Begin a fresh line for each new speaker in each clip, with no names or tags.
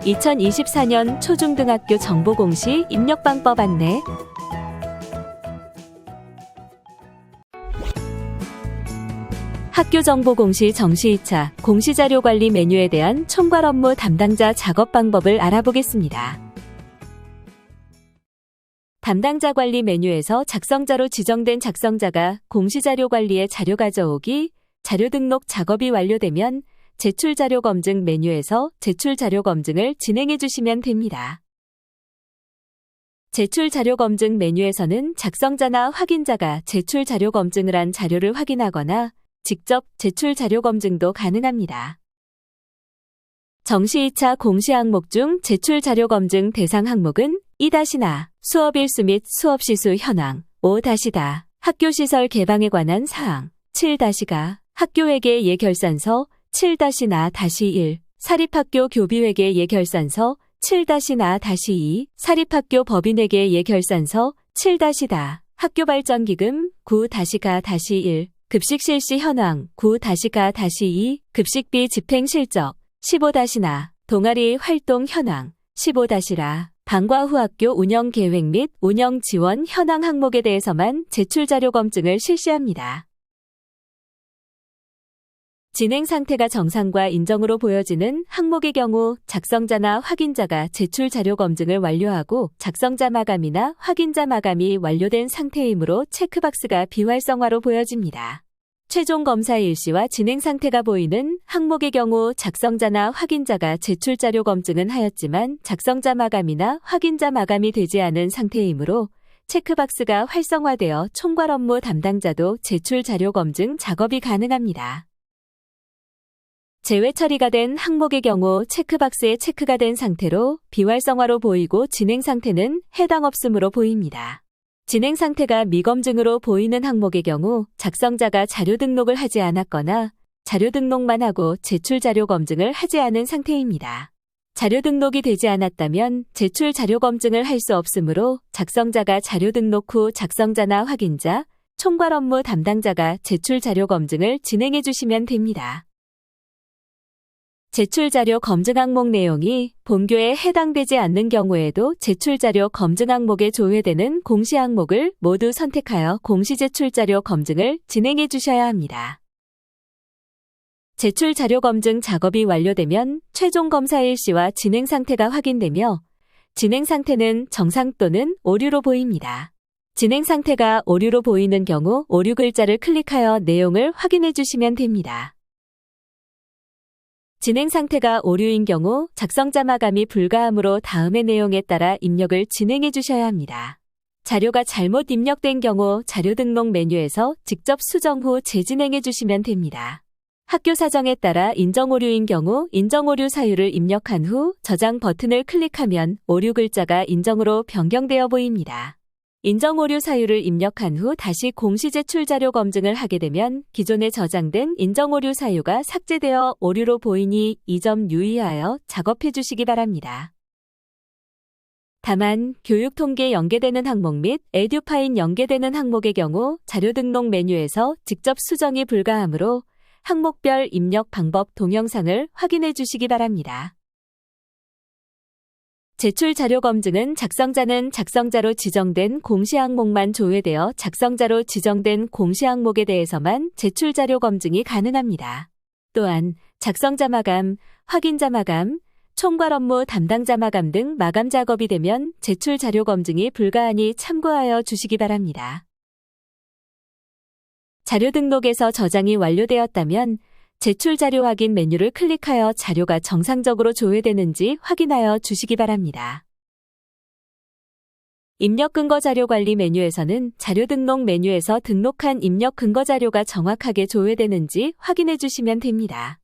2024년 초중등학교 정보공시 입력방법 안내. 학교정보공시 정시 2차 공시자료관리 메뉴에 대한 총괄 업무 담당자 작업 방법을 알아보겠습니다. 담당자 관리 메뉴에서 작성자로 지정된 작성자가 공시자료 관리에 자료 가져오기, 자료 등록 작업이 완료되면 제출 자료 검증 메뉴에서 제출 자료 검증을 진행해 주시면 됩니다. 제출 자료 검증 메뉴에서는 작성자나 확인자가 제출 자료 검증을 한 자료를 확인하거나 직접 제출 자료 검증도 가능합니다. 정시 2차 공시 항목 중 제출 자료 검증 대상 항목은 2-나 수업 일수 및 수업 시수 현황, 5-다 학교시설 개방에 관한 사항, 7-가 학교회계 예결산서, 7-나-1 사립학교 교비회계 예결산서, 7-나-2 사립학교 법인회계 예결산서, 7-다 학교발전기금, 9-가-1 급식 실시 현황, 9-가-2 급식비 집행 실적, 15-나 동아리 활동 현황, 15-라 방과 후 학교 운영 계획 및 운영 지원 현황 항목에 대해서만 제출 자료 검증을 실시합니다. 진행 상태가 정상과 인정으로 보여지는 항목의 경우 작성자나 확인자가 제출 자료 검증을 완료하고 작성자 마감이나 확인자 마감이 완료된 상태이므로 체크박스가 비활성화로 보여집니다. 최종 검사 일시와 진행 상태가 보이는 항목의 경우 작성자나 확인자가 제출 자료 검증은 하였지만 작성자 마감이나 확인자 마감이 되지 않은 상태이므로 체크박스가 활성화되어 총괄 업무 담당자도 제출 자료 검증 작업이 가능합니다. 제외 처리가 된 항목의 경우 체크박스에 체크가 된 상태로 비활성화로 보이고 진행 상태는 해당 없음으로 보입니다. 진행 상태가 미검증으로 보이는 항목의 경우 작성자가 자료 등록을 하지 않았거나 자료 등록만 하고 제출 자료 검증을 하지 않은 상태입니다. 자료 등록이 되지 않았다면 제출 자료 검증을 할 수 없으므로 작성자가 자료 등록 후 작성자나 확인자, 총괄 업무 담당자가 제출 자료 검증을 진행해 주시면 됩니다. 제출 자료 검증 항목 내용이 본교에 해당되지 않는 경우에도 제출 자료 검증 항목에 조회되는 공시 항목을 모두 선택하여 공시 제출 자료 검증을 진행해 주셔야 합니다. 제출 자료 검증 작업이 완료되면 최종 검사 일시와 진행 상태가 확인되며 진행 상태는 정상 또는 오류로 보입니다. 진행 상태가 오류로 보이는 경우 오류 글자를 클릭하여 내용을 확인해 주시면 됩니다. 진행 상태가 오류인 경우 작성자 마감이 불가하므로 다음의 내용에 따라 입력을 진행해 주셔야 합니다. 자료가 잘못 입력된 경우 자료 등록 메뉴에서 직접 수정 후 재진행해 주시면 됩니다. 학교 사정에 따라 인정 오류인 경우 인정 오류 사유를 입력한 후 저장 버튼을 클릭하면 오류 글자가 인정으로 변경되어 보입니다. 인정 오류 사유를 입력한 후 다시 공시 제출 자료 검증을 하게 되면 기존에 저장된 인정 오류 사유가 삭제되어 오류로 보이니 이 점 유의하여 작업해 주시기 바랍니다. 다만 교육 통계 연계되는 항목 및 에듀파인 연계되는 항목의 경우 자료 등록 메뉴에서 직접 수정이 불가하므로 항목별 입력 방법 동영상을 확인해 주시기 바랍니다. 제출 자료 검증은 작성자는 작성자로 지정된 공시 항목만 조회되어 작성자로 지정된 공시 항목에 대해서만 제출 자료 검증이 가능합니다. 또한 작성자 마감, 확인자 마감, 총괄 업무 담당자 마감 등 마감 작업이 되면 제출 자료 검증이 불가하니 참고하여 주시기 바랍니다. 자료 등록에서 저장이 완료되었다면 제출 자료 확인 메뉴를 클릭하여 자료가 정상적으로 조회되는지 확인하여 주시기 바랍니다. 입력 근거 자료 관리 메뉴에서는 자료 등록 메뉴에서 등록한 입력 근거 자료가 정확하게 조회되는지 확인해 주시면 됩니다.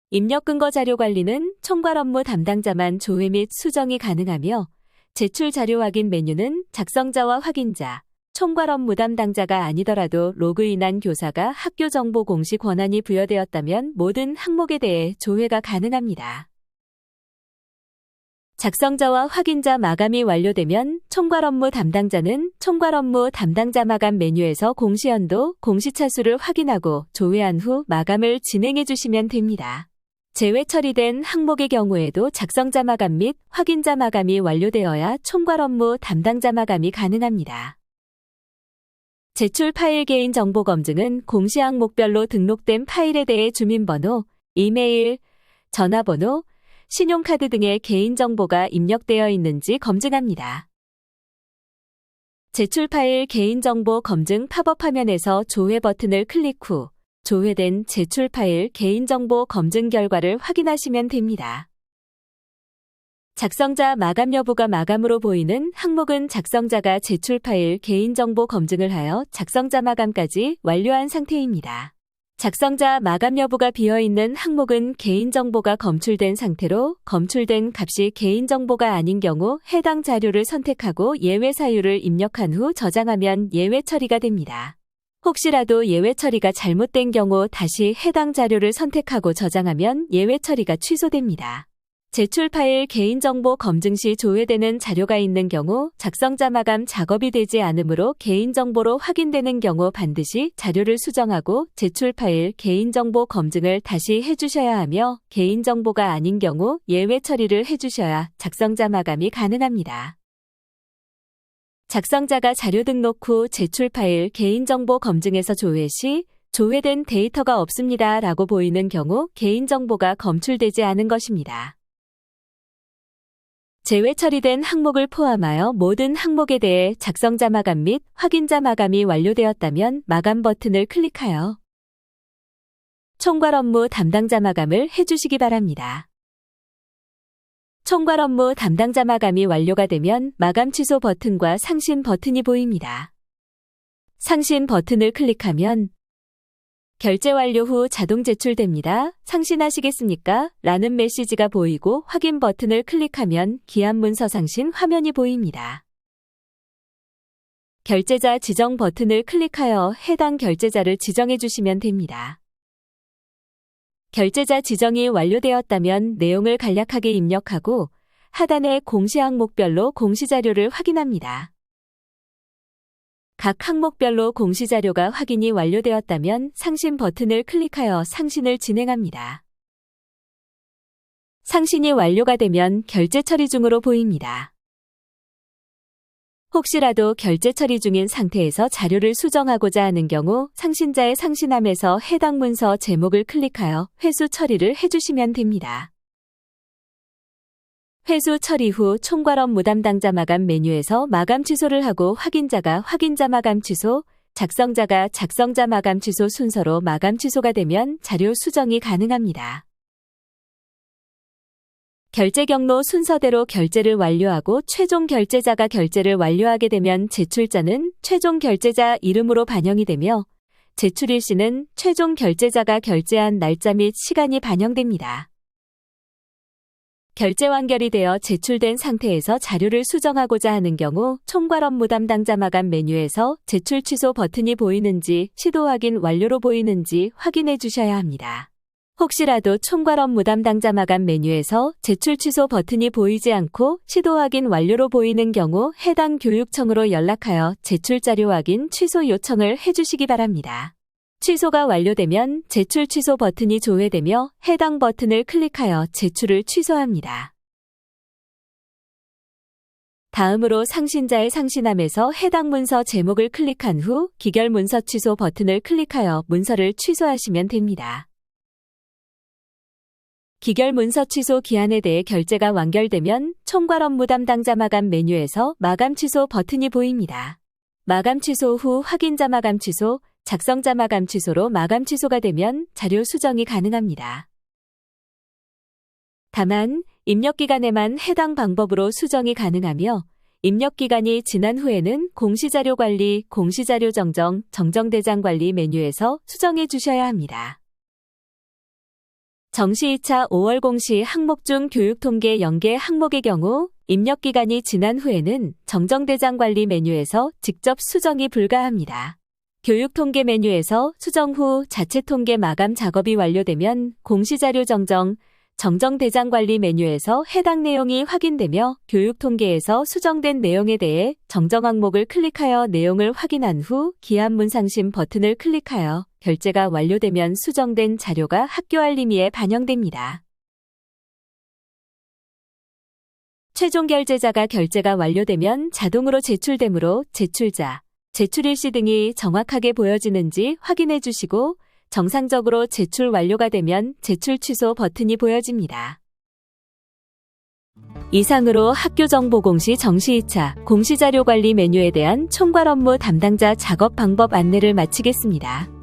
입력 근거 자료 관리는 총괄 업무 담당자만 조회 및 수정이 가능하며 제출 자료 확인 메뉴는 작성자와 확인자, 총괄 업무 담당자가 아니더라도 로그인한 교사가 학교 정보 공시 권한이 부여되었다면 모든 항목에 대해 조회가 가능합니다. 작성자와 확인자 마감이 완료되면 총괄 업무 담당자는 총괄 업무 담당자 마감 메뉴에서 공시연도, 공시차수를 확인하고 조회한 후 마감을 진행해 주시면 됩니다. 제외 처리된 항목의 경우에도 작성자 마감 및 확인자 마감이 완료되어야 총괄 업무 담당자 마감이 가능합니다. 제출 파일 개인정보 검증은 공시 항목별로 등록된 파일에 대해 주민번호, 이메일, 전화번호, 신용카드 등의 개인정보가 입력되어 있는지 검증합니다. 제출 파일 개인정보 검증 팝업 화면에서 조회 버튼을 클릭 후 조회된 제출 파일 개인정보 검증 결과를 확인하시면 됩니다. 작성자 마감 여부가 마감으로 보이는 항목은 작성자가 제출 파일 개인정보 검증을 하여 작성자 마감까지 완료한 상태입니다. 작성자 마감 여부가 비어있는 항목은 개인정보가 검출된 상태로 검출된 값이 개인정보가 아닌 경우 해당 자료를 선택하고 예외 사유를 입력한 후 저장하면 예외 처리가 됩니다. 혹시라도 예외 처리가 잘못된 경우 다시 해당 자료를 선택하고 저장하면 예외 처리가 취소됩니다. 제출 파일 개인정보 검증 시 조회되는 자료가 있는 경우 작성자 마감 작업이 되지 않으므로 개인정보로 확인되는 경우 반드시 자료를 수정하고 제출 파일 개인정보 검증을 다시 해주셔야 하며 개인정보가 아닌 경우 예외 처리를 해주셔야 작성자 마감이 가능합니다. 작성자가 자료 등록 후 제출 파일 개인정보 검증에서 조회 시 조회된 데이터가 없습니다 라고 보이는 경우 개인정보가 검출되지 않은 것입니다. 제외 처리된 항목을 포함하여 모든 항목에 대해 작성자 마감 및 확인자 마감이 완료되었다면 마감 버튼을 클릭하여 총괄 업무 담당자 마감을 해주시기 바랍니다. 총괄 업무 담당자 마감이 완료가 되면 마감 취소 버튼과 상신 버튼이 보입니다. 상신 버튼을 클릭하면 결제 완료 후 자동 제출됩니다. 상신하시겠습니까? 라는 메시지가 보이고 확인 버튼을 클릭하면 기한 문서 상신 화면이 보입니다. 결제자 지정 버튼을 클릭하여 해당 결제자를 지정해 주시면 됩니다. 결제자 지정이 완료되었다면 내용을 간략하게 입력하고 하단의 공시 항목별로 공시자료를 확인합니다. 각 항목별로 공시자료가 확인이 완료되었다면 상신 버튼을 클릭하여 상신을 진행합니다. 상신이 완료가 되면 결제 처리 중으로 보입니다. 혹시라도 결제 처리 중인 상태에서 자료를 수정하고자 하는 경우 상신자의 상신함에서 해당 문서 제목을 클릭하여 회수 처리를 해주시면 됩니다. 회수 처리 후 총괄 업무 담당자 마감 메뉴에서 마감 취소를 하고 확인자가 확인자 마감 취소, 작성자가 작성자 마감 취소 순서로 마감 취소가 되면 자료 수정이 가능합니다. 결제 경로 순서대로 결제를 완료하고 최종 결제자가 결제를 완료하게 되면 제출자는 최종 결제자 이름으로 반영이 되며 제출 일시는 최종 결제자가 결제한 날짜 및 시간이 반영됩니다. 결제 완결이 되어 제출된 상태에서 자료를 수정하고자 하는 경우 총괄 업무 담당자 마감 메뉴에서 제출 취소 버튼이 보이는지 시도 확인 완료로 보이는지 확인해 주셔야 합니다. 혹시라도 총괄 업무 담당자 마감 메뉴에서 제출 취소 버튼이 보이지 않고 시도 확인 완료로 보이는 경우 해당 교육청으로 연락하여 제출 자료 확인 취소 요청을 해주시기 바랍니다. 취소가 완료되면 제출 취소 버튼이 조회되며 해당 버튼을 클릭하여 제출을 취소합니다. 다음으로 상신자의 상신함에서 해당 문서 제목을 클릭한 후 기결 문서 취소 버튼을 클릭하여 문서를 취소하시면 됩니다. 기결 문서 취소 기한에 대해 결제가 완결되면 총괄 업무 담당자 마감 메뉴에서 마감 취소 버튼이 보입니다. 마감 취소 후 확인자 마감 취소, 작성자 마감 취소로 마감 취소가 되면 자료 수정이 가능합니다. 다만 입력 기간에만 해당 방법으로 수정이 가능하며 입력 기간이 지난 후에는 공시자료 관리, 공시자료 정정, 정정대장 관리 메뉴에서 수정해 주셔야 합니다. 정시 2차 5월 공시 항목 중 교육통계 연계 항목의 경우 입력 기간이 지난 후에는 정정대장 관리 메뉴에서 직접 수정이 불가합니다. 교육통계 메뉴에서 수정 후 자체 통계 마감 작업이 완료되면 공시자료 정정, 정정대장 관리 메뉴에서 해당 내용이 확인되며 교육통계에서 수정된 내용에 대해 정정 항목을 클릭하여 내용을 확인한 후 기한 상신 버튼을 클릭하여 결제가 완료되면 수정된 자료가 학교 알림이에 반영됩니다. 최종 결제자가 결제가 완료되면 자동으로 제출되므로 제출자, 제출일시 등이 정확하게 보여지는지 확인해 주시고 정상적으로 제출 완료가 되면 제출 취소 버튼이 보여집니다. 이상으로 학교정보 공시 정시 2차 공시자료 관리 메뉴에 대한 총괄 업무 담당자 작업 방법 안내를 마치겠습니다.